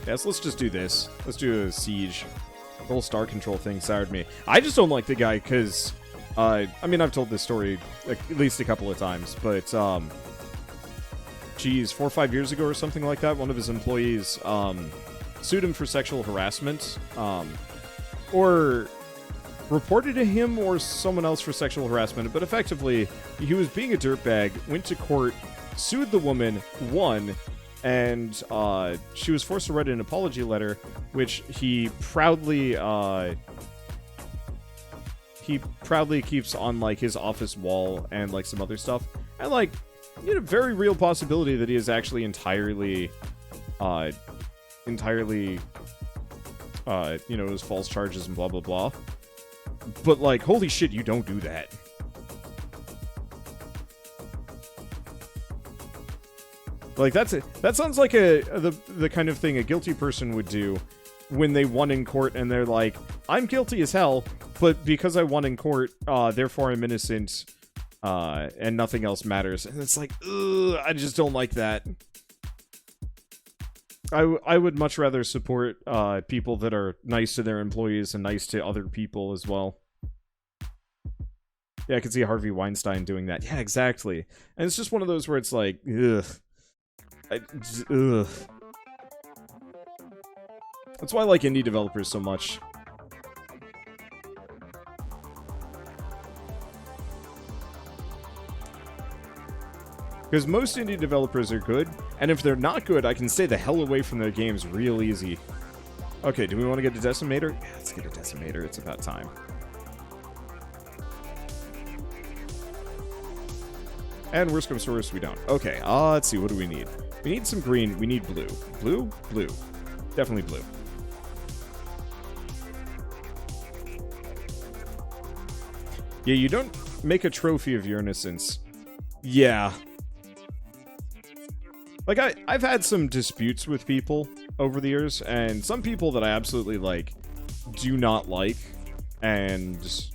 Yes, let's just do this. Let's do a siege. The whole star control thing soured me. I just don't like the guy because, I mean, I've told this story at least a couple of times, but, geez, 4 or 5 years ago or something like that, one of his employees, sued him for sexual harassment, or reported to him or someone else for sexual harassment, but effectively, he was being a dirtbag, went to court, sued the woman, won, and she was forced to write an apology letter, which he proudly keeps on, like, his office wall and, like, some other stuff. And, like, you know, very real possibility that he is actually entirely, you know, it was false charges and blah, blah, blah. But, like, holy shit, you don't do that. Like, that sounds like the kind of thing a guilty person would do when they won in court and they're like, I'm guilty as hell, but because I won in court, therefore I'm innocent, and nothing else matters. And it's like, ugh, I just don't like that. I would much rather support people that are nice to their employees and nice to other people as well. Yeah, I could see Harvey Weinstein doing that. Yeah, exactly. And it's just one of those where it's like, ugh. Ugh. That's why I like indie developers so much. Because most indie developers are good, and if they're not good, I can stay the hell away from their games real easy. Okay, do we want to get a Decimator? Yeah, let's get a Decimator. It's about time. And worst comes to worst, we don't. Okay, let's see. What do we need? We need some green. We need blue. Blue? Blue. Definitely blue. Yeah, you don't make a trophy of your innocence. Yeah. Like, I've had some disputes with people over the years, and some people that I absolutely, like, do not like, and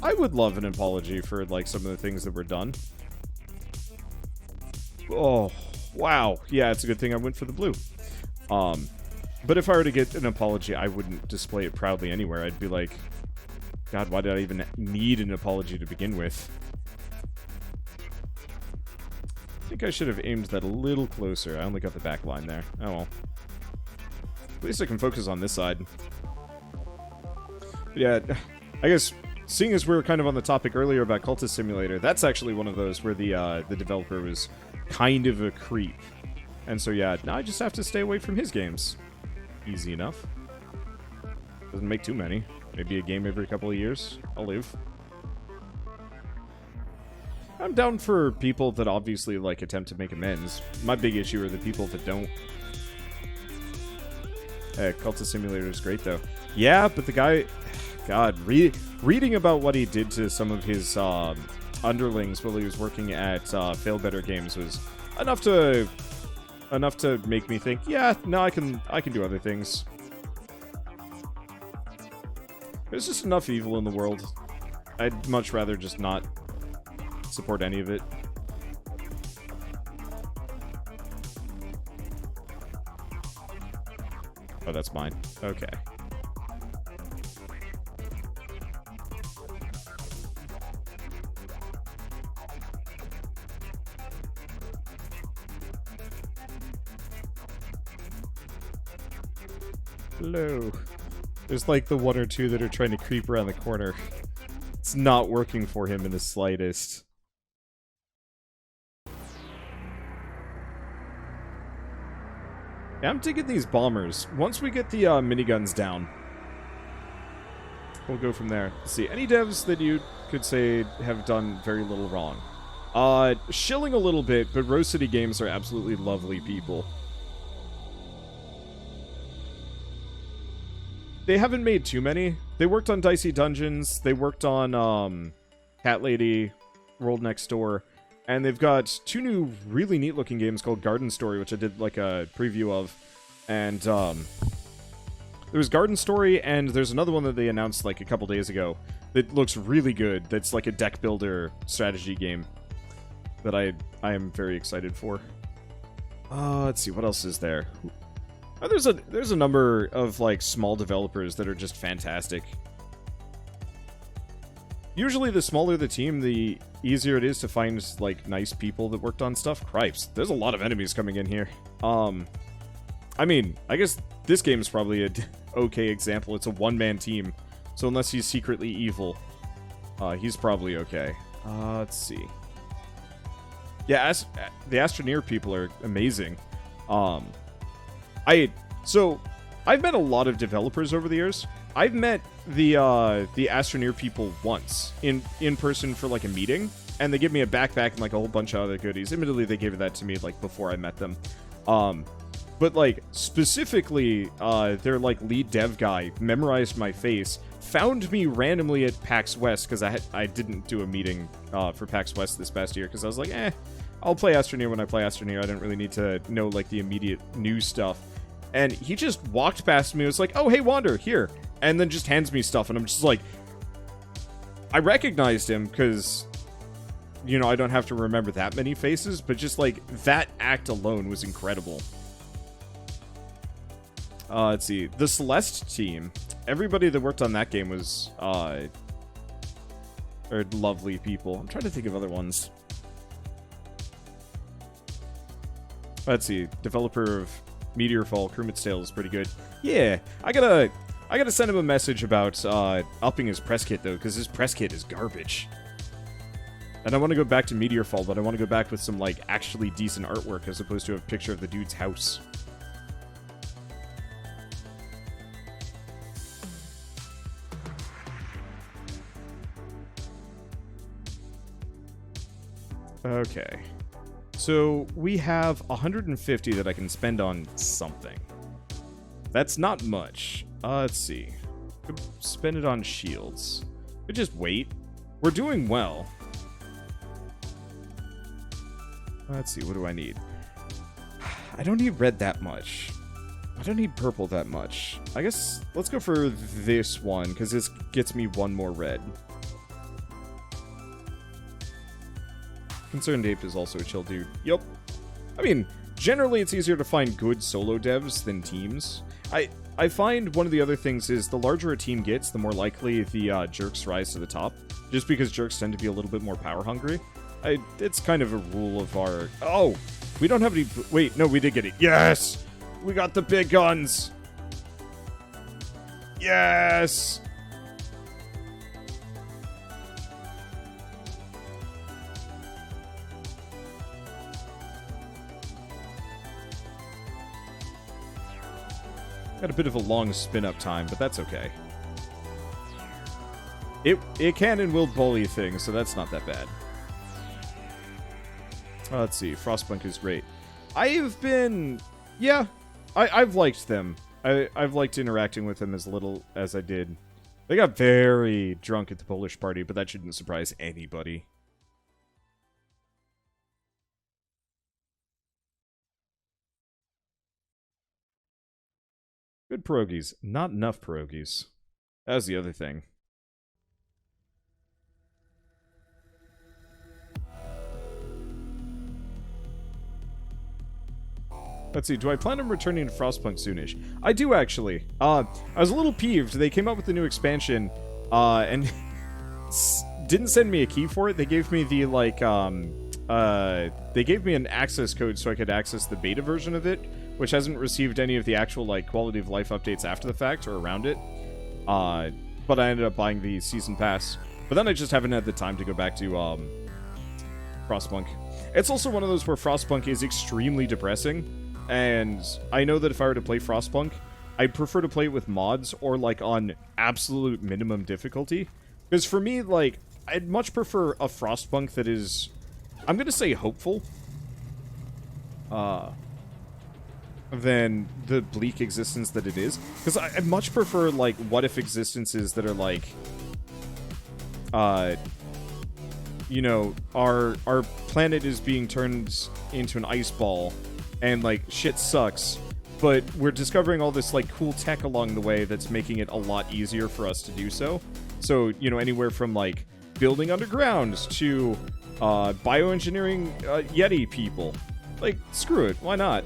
I would love an apology for, like, some of the things that were done. Oh, wow. Yeah, it's a good thing I went for the blue. But if I were to get an apology, I wouldn't display it proudly anywhere. I'd be like, God, why did I even need an apology to begin with? I think I should have aimed that a little closer. I only got the back line there. Oh well. At least I can focus on this side. But yeah, I guess, seeing as we were kind of on the topic earlier about Cultist Simulator, that's actually one of those where the developer was kind of a creep. And so yeah, now I just have to stay away from his games. Easy enough. Doesn't make too many. Maybe a game every couple of years. I'll live. I'm down for people that obviously, like, attempt to make amends. My big issue are the people that don't. Cultist Simulator is great, though. Yeah, but the guy... God, reading about what he did to some of his underlings while he was working at Fail Better Games was enough to make me think, yeah, no, I can do other things. There's just enough evil in the world. I'd much rather just not support any of it. Oh, that's mine. Okay. Hello. There's like the one or two that are trying to creep around the corner. It's not working for him in the slightest. Yeah, I'm digging these bombers. Once we get the miniguns down, we'll go from there. Let's see, any devs that you could say have done very little wrong? Shilling a little bit, but Rose City Games are absolutely lovely people. They haven't made too many. They worked on Dicey Dungeons, they worked on Cat Lady, World Next Door, and they've got two new really neat looking games called Garden Story, which I did like a preview of. And there was Garden Story, and there's another one that they announced like a couple days ago that looks really good. That's like a deck builder strategy game that I am very excited for. Let's see, what else is there? There's a number of like small developers that are just fantastic. Usually the smaller the team, the easier it is to find like nice people that worked on stuff. Cripes, there's a lot of enemies coming in here. I mean, I guess this game is probably a okay example. It's a one-man team, so unless he's secretly evil, he's probably okay. Let's see. Yeah, the Astroneer people are amazing. So I've met a lot of developers over the years. I've met the Astroneer people once in person for like a meeting, and they give me a backpack and like a whole bunch of other goodies. Admittedly, they gave that to me like before I met them. But like specifically, their like lead dev guy memorized my face, found me randomly at PAX West because I didn't do a meeting for PAX West this past year because I was like, I'll play Astroneer when I play Astroneer. I didn't really need to know like the immediate new stuff. And he just walked past me and was like, oh, hey, Wander, here. And then just hands me stuff. And I'm just like, I recognized him because, you know, I don't have to remember that many faces. But just like that act alone was incredible. Let's see. The Celeste team. Everybody that worked on that game was are lovely people. I'm trying to think of other ones. Let's see. Developer of Meteorfall, Kermit's Tale is pretty good. Yeah, I gotta send him a message about upping his press kit though, because his press kit is garbage. And I want to go back to Meteorfall, but I want to go back with some like actually decent artwork as opposed to a picture of the dude's house. Okay. So, we have 150 that I can spend on something. That's not much. Let's see. Could spend it on shields. Could just wait. We're doing well. Let's see, what do I need? I don't need red that much. I don't need purple that much. I guess, let's go for this one, because this gets me one more red. Concerned Ape is also a chill dude. Yup. I mean, generally it's easier to find good solo devs than teams. I find one of the other things is the larger a team gets, the more likely the jerks rise to the top. Just because jerks tend to be a little bit more power hungry. It's kind of a rule of our... Oh! We don't have any... Wait, no, we did get it. Yes! We got the big guns! Yes! Got a bit of a long spin-up time, but that's okay. It can and will bully things, so that's not that bad. Let's see. Frostpunk is great. I've been... Yeah, I've liked them. I've liked interacting with them as little as I did. They got very drunk at the Polish party, but that shouldn't surprise anybody. Good pierogies. Not enough pierogies. That was the other thing. Let's see, do I plan on returning to Frostpunk soonish? I do, actually. I was a little peeved. They came out with the new expansion, and didn't send me a key for it. They gave me the, like, they gave me an access code so I could access the beta version of it, which hasn't received any of the actual, like, quality of life updates after the fact or around it. But I ended up buying the season pass. But then I just haven't had the time to go back to, Frostpunk. It's also one of those where Frostpunk is extremely depressing. And I know that if I were to play Frostpunk, I'd prefer to play it with mods or, like, on absolute minimum difficulty. Because for me, like, I'd much prefer a Frostpunk that is, I'm gonna say hopeful, than the bleak existence that it is. Because I much prefer, like, what-if existences that are, like, you know, our planet is being turned into an ice ball, and, like, shit sucks, but we're discovering all this, like, cool tech along the way that's making it a lot easier for us to do so. So, you know, anywhere from, like, building underground to, bioengineering, Yeti people. Like, screw it, why not?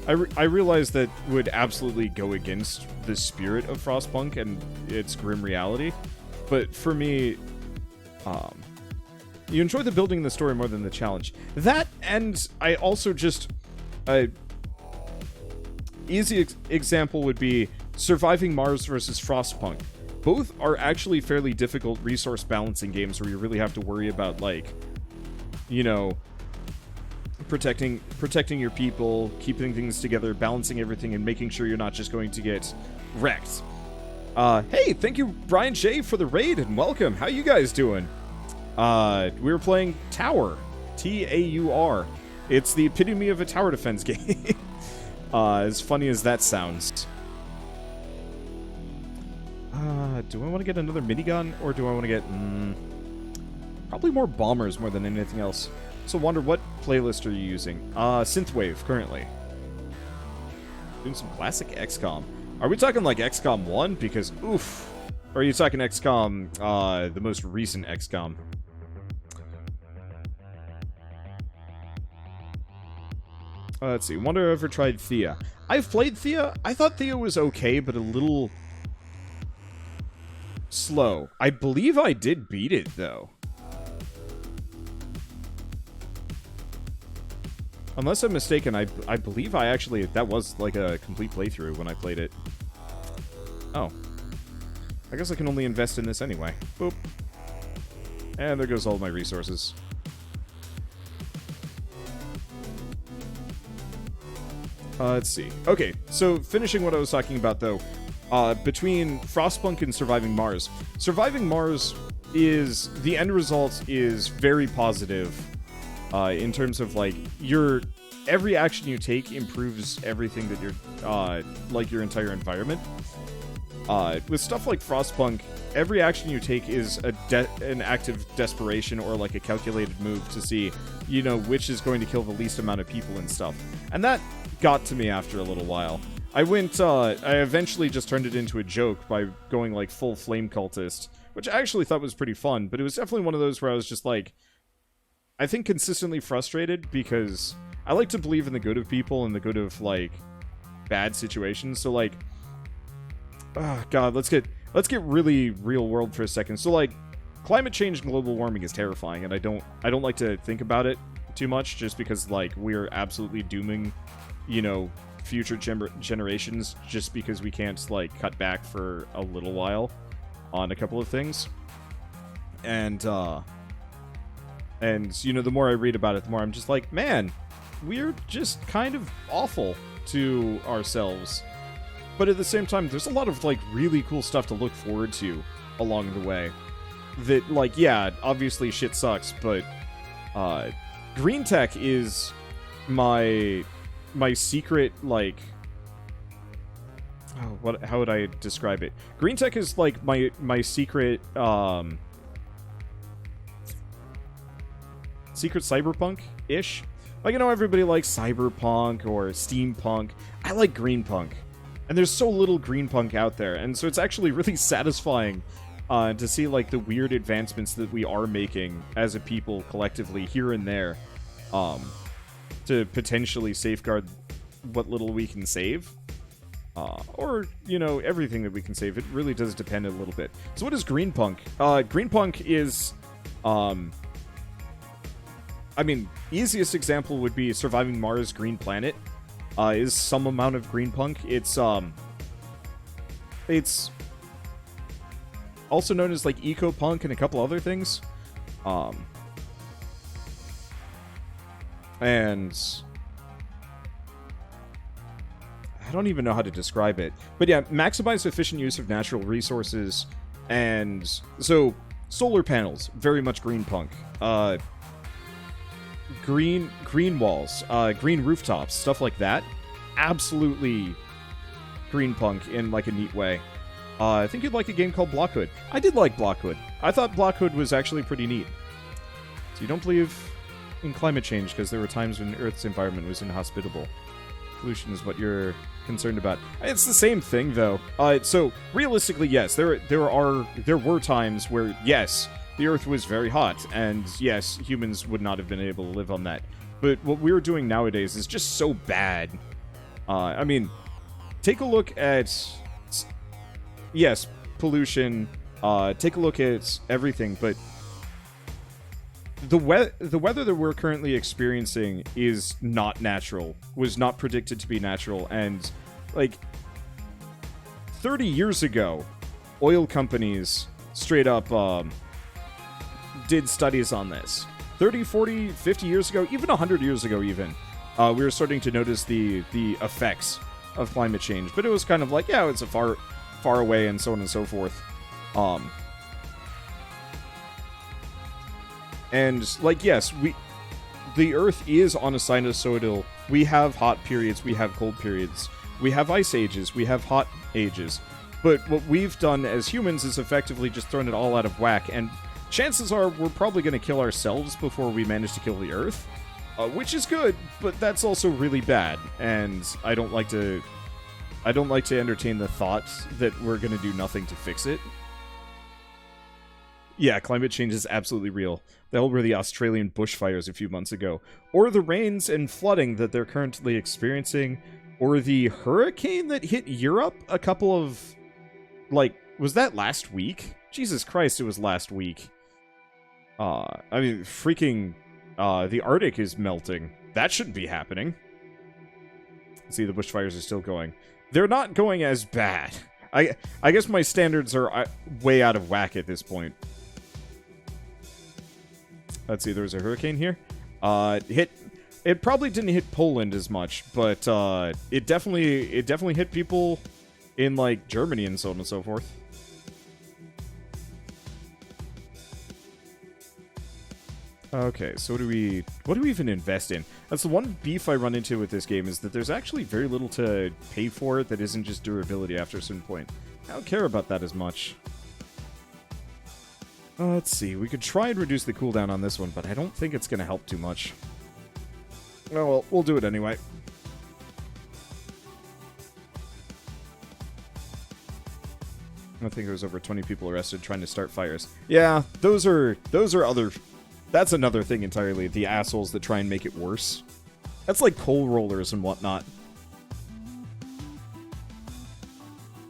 I realize that would absolutely go against the spirit of Frostpunk and its grim reality, but for me, you enjoy the building and the story more than the challenge. That, and I also just... easy example would be Surviving Mars versus Frostpunk. Both are actually fairly difficult resource balancing games where you really have to worry about, like, you know, protecting your people, keeping things together, balancing everything, and making sure you're not just going to get wrecked. Hey, thank you, Brian J, for the raid, and welcome. How you guys doing? We were playing Taur. T-A-U-R. It's the epitome of a tower defense game. As funny as that sounds. Do I want to get another minigun, or do I want to get... probably more bombers more than anything else. So, Wonder, what playlist are you using? Synthwave, currently. Doing some classic XCOM. Are we talking, like, XCOM 1? Because, oof. Or are you talking XCOM, the most recent XCOM? Let's see. Wonder if I've ever tried Thea. I've played Thea. I thought Thea was okay, but a little... slow. I believe I did beat it, though. Unless I'm mistaken, I believe I actually... that was like a complete playthrough when I played it. Oh. I guess I can only invest in this anyway. Boop. And there goes all my resources. Let's see. Okay, so finishing what I was talking about, though. Between Frostpunk and Surviving Mars. Surviving Mars is... the end result is very positive. In terms of, like, every action you take improves everything that you're, like, your entire environment. With stuff like Frostpunk, every action you take is an act of desperation or, like, a calculated move to see, you know, which is going to kill the least amount of people and stuff. And that got to me after a little while. I eventually just turned it into a joke by going, like, full flame cultist, which I actually thought was pretty fun, but it was definitely one of those where I was just, like, I think consistently frustrated, because I like to believe in the good of people and the good of, like, bad situations. So, like, oh god, let's get really real world for a second. So, like, climate change and global warming is terrifying, and I don't like to think about it too much, just because, like, we're absolutely dooming, you know, future generations just because we can't, like, cut back for a little while on a couple of things. And you know, the more I read about it, the more I'm just like, man, we're just kind of awful to ourselves. But at the same time, there's a lot of, like, really cool stuff to look forward to along the way. That, like, yeah, obviously shit sucks, but green tech is my secret, like... oh, how would I describe it? Green tech is, like, my secret, secret cyberpunk-ish. Like, I know everybody likes cyberpunk or steampunk. I like greenpunk. And there's so little greenpunk out there, and so it's actually really satisfying to see, like, the weird advancements that we are making as a people collectively here and there, to potentially safeguard what little we can save. Or, you know, everything that we can save. It really does depend a little bit. So what is greenpunk? Greenpunk is... I mean, easiest example would be Surviving Mars Green Planet. Is some amount of greenpunk. It's also known as, like, eco-punk and a couple other things. And I don't even know how to describe it. But yeah, maximize efficient use of natural resources. And so, solar panels, very much greenpunk. Green walls, green rooftops, stuff like that. Absolutely greenpunk in, like, a neat way. I think you'd like a game called Blockhood. I did like Blockhood. I thought Blockhood was actually pretty neat. So you don't believe in climate change because there were times when Earth's environment was inhospitable. Pollution is what you're concerned about. It's the same thing, though. So realistically, yes, there were times where, yes, the Earth was very hot, and yes, humans would not have been able to live on that. But what we're doing nowadays is just so bad I mean, take a look at, yes, pollution, take a look at everything, but the weather that we're currently experiencing is not natural, was not predicted to be natural, and, like, 30 years ago, oil companies straight up did studies on this. 30, 40, 50 years ago, even 100 years ago even, we were starting to notice the effects of climate change. But it was kind of like, yeah, it's a far away and so on and so forth. And, like, yes, the Earth is on a sinusoidal. We have hot periods, we have cold periods. We have ice ages, we have hot ages. But what we've done as humans is effectively just thrown it all out of whack, and chances are we're probably going to kill ourselves before we manage to kill the Earth. Which is good, but that's also really bad, and I don't like to entertain the thought that we're going to do nothing to fix it. Yeah, climate change is absolutely real. The hell were the Australian bushfires a few months ago, or the rains and flooding that they're currently experiencing, or the hurricane that hit Europe a couple of, like, was that last week? Jesus Christ, it was last week. I mean, freaking, the Arctic is melting. That shouldn't be happening. See, the bushfires are still going. They're not going as bad. I guess my standards are way out of whack at this point. Let's see, there was a hurricane here. It probably didn't hit Poland as much, but it definitely hit people in, like, Germany and so on and so forth. Okay, so what do we even invest in? That's the one beef I run into with this game, is that there's actually very little to pay for it that isn't just durability after a certain point. I don't care about that as much. Let's see, we could try and reduce the cooldown on this one, but I don't think it's going to help too much. Oh well, we'll do it anyway. I think there was over 20 people arrested trying to start fires. Yeah, those are other... That's another thing entirely, the assholes that try and make it worse. That's like coal rollers and whatnot.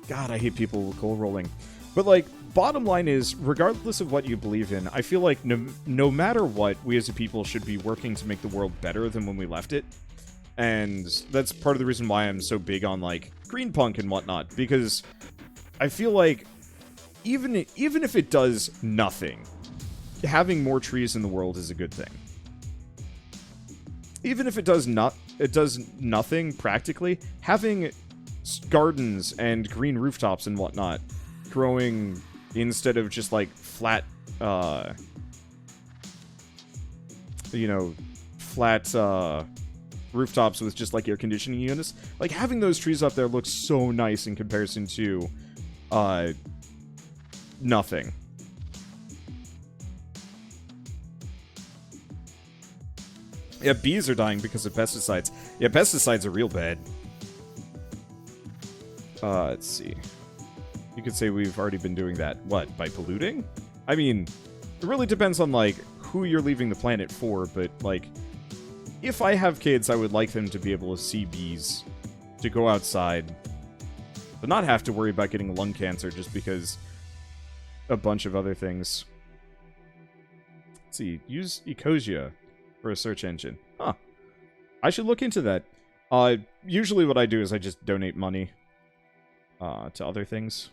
God, I hate people with coal rolling. But, like, bottom line is, regardless of what you believe in, I feel like no matter what, we as a people should be working to make the world better than when we left it. And that's part of the reason why I'm so big on, like, green punk and whatnot, because I feel like even if it does nothing, having more trees in the world is a good thing. Even if it does nothing practically, having gardens and green rooftops and whatnot growing instead of just, like, flat, flat rooftops with just, like, air conditioning units. Like, having those trees up there looks so nice in comparison to nothing. Yeah, bees are dying because of pesticides. Yeah, pesticides are real bad. Let's see. You could say we've already been doing that. What, by polluting? I mean, it really depends on, like, who you're leaving the planet for, but, like, if I have kids, I would like them to be able to see bees, to go outside, but not have to worry about getting lung cancer just because a bunch of other things. Let's see, use Ecosia for a search engine. Huh. I should look into that. Usually what I do is I just donate money to other things.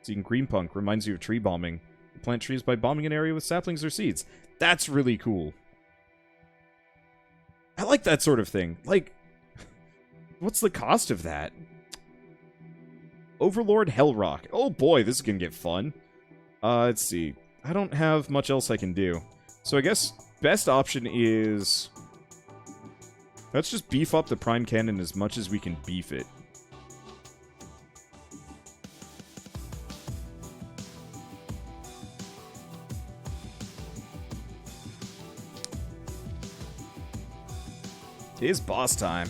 Seeing green punk reminds you of tree bombing. You plant trees by bombing an area with saplings or seeds. That's really cool. I like that sort of thing. Like, what's the cost of that? Overlord Hellrock. Oh boy, this is gonna get fun. Let's see. I don't have much else I can do. So I guess best option is... let's just beef up the Prime Cannon as much as we can beef it. It is boss time.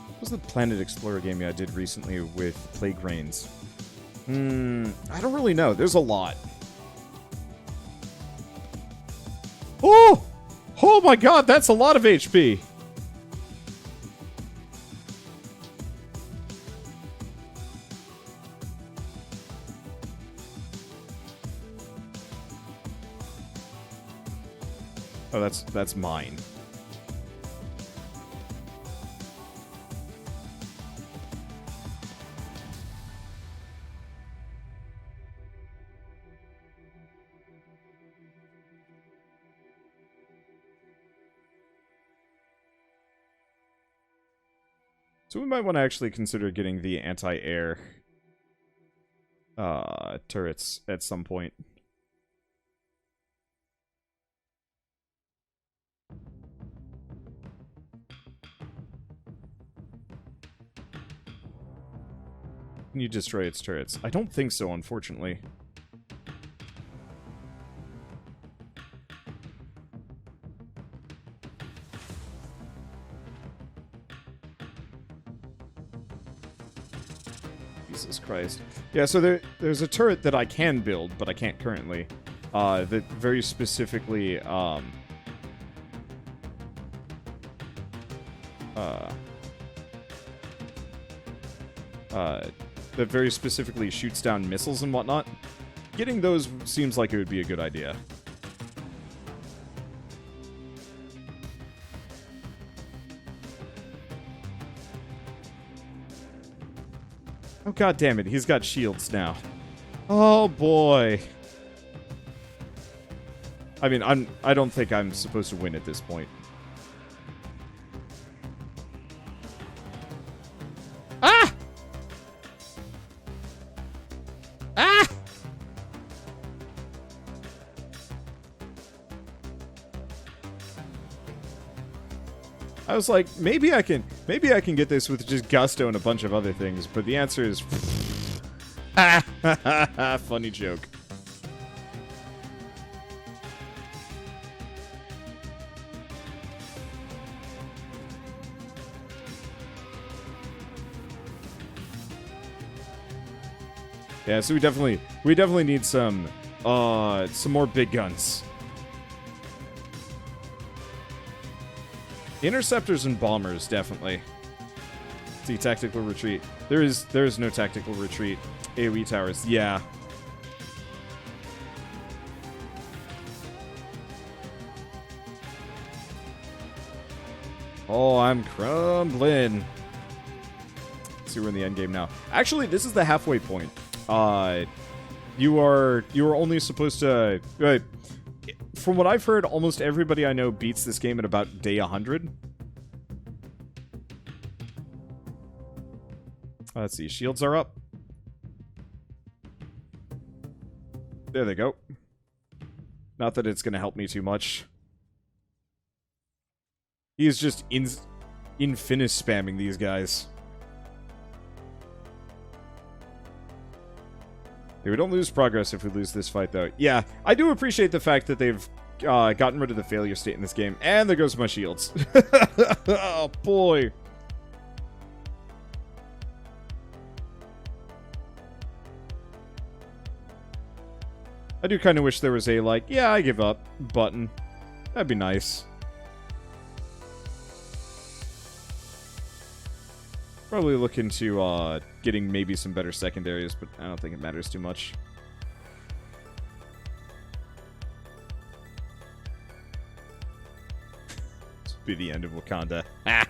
What was the Planet Explorer game I did recently with Plague Rains? I don't really know. There's a lot. Oh! Oh my god, that's a lot of HP! Oh, that's mine. So we might want to actually consider getting the anti-air turrets at some point. Can you destroy its turrets? I don't think so, unfortunately. Jesus Christ. Yeah, so there's a turret that I can build, but I can't currently. That very specifically, that very specifically shoots down missiles and whatnot. Getting those seems like it would be a good idea. Oh, god damn it, he's got shields now. Oh boy. I mean, I don't think I'm supposed to win at this point. Ah! Ah! I was like, maybe I can get this with just gusto and a bunch of other things, but the answer is funny joke. Yeah, so we definitely need some more big guns. Interceptors and bombers, definitely. See, tactical retreat. There is no tactical retreat. AoE towers, yeah. Oh, I'm crumbling. See, we're in the end game now. Actually, this is the halfway point. You are only supposed to. From what I've heard, almost everybody I know beats this game at about day 100. Let's see. Shields are up. There they go. Not that it's going to help me too much. He is just infinite spamming these guys. Yeah, we don't lose progress if we lose this fight, though. Yeah, I do appreciate the fact that they've gotten rid of the failure state in this game. And there goes my shields. Oh, boy. I do kind of wish there was a, like, yeah, I give up button. That'd be nice. Probably look into getting maybe some better secondaries, but I don't think it matters too much. This will be the end of Wakanda. Ah!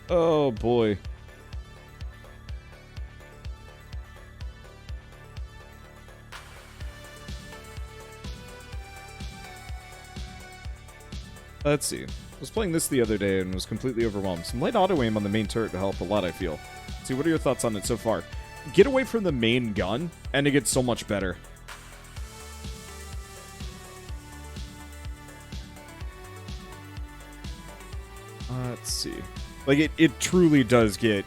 Oh, boy. Let's see. I was playing this the other day and was completely overwhelmed. Some light auto-aim on the main turret to help a lot, I feel. Let's see, what are your thoughts on it so far? Get away from the main gun, and it gets so much better. Let's see. Like, it truly does get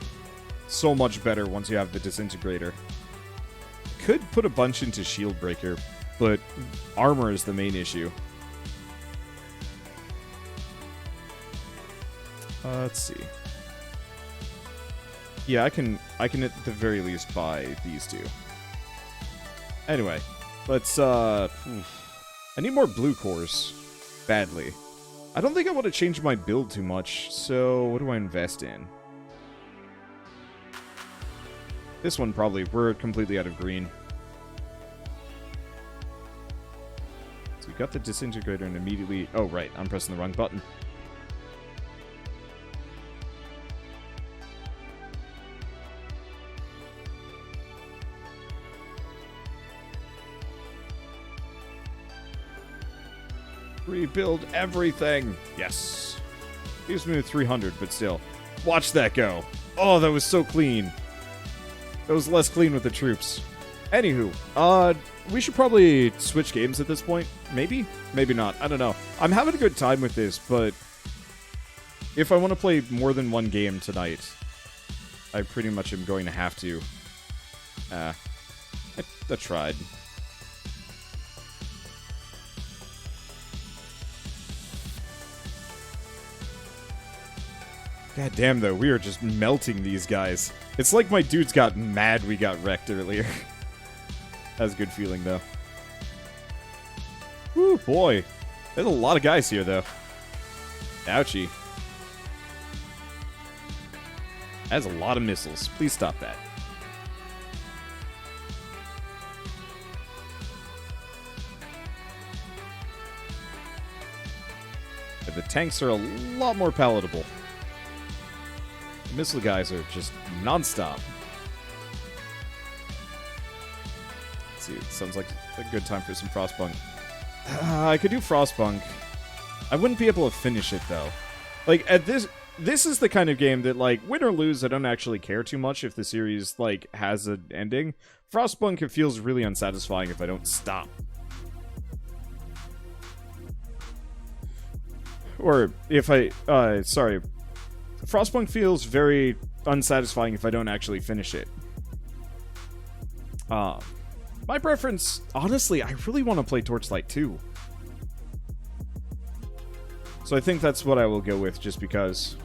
so much better once you have the disintegrator. Could put a bunch into shield breaker, but armor is the main issue. Let's see. Yeah, I can at the very least buy these two. Anyway, let's I need more blue cores badly. I don't think I want to change my build too much, so what do I invest in? This one probably. We're completely out of green. So we got the disintegrator and immediately... Oh, right. I'm pressing the wrong button. Rebuild everything. Yes. Leaves me with 300, but still. Watch that go. Oh, that was so clean. That was less clean with the troops. Anywho, we should probably switch games at this point. Maybe? Maybe not. I don't know. I'm having a good time with this, but if I want to play more than one game tonight, I pretty much am going to have to. I tried. God damn, though, we are just melting these guys. It's like my dudes got mad we got wrecked earlier. That's a good feeling, though. Woo, boy. There's a lot of guys here, though. Ouchie. That's a lot of missiles. Please stop that. But the tanks are a lot more palatable. The missile guys are just non-stop. Let's see, it sounds like a good time for some Frostpunk. I could do Frostpunk. I wouldn't be able to finish it, though. Like, at this is the kind of game that, like, win or lose, I don't actually care too much if the series, like, has an ending. Frostpunk, it feels really unsatisfying if I don't stop. Or if sorry. Frostpunk feels very unsatisfying if I don't actually finish it. My preference, honestly, I really want to play Torchlight 2. So I think that's what I will go with, just because.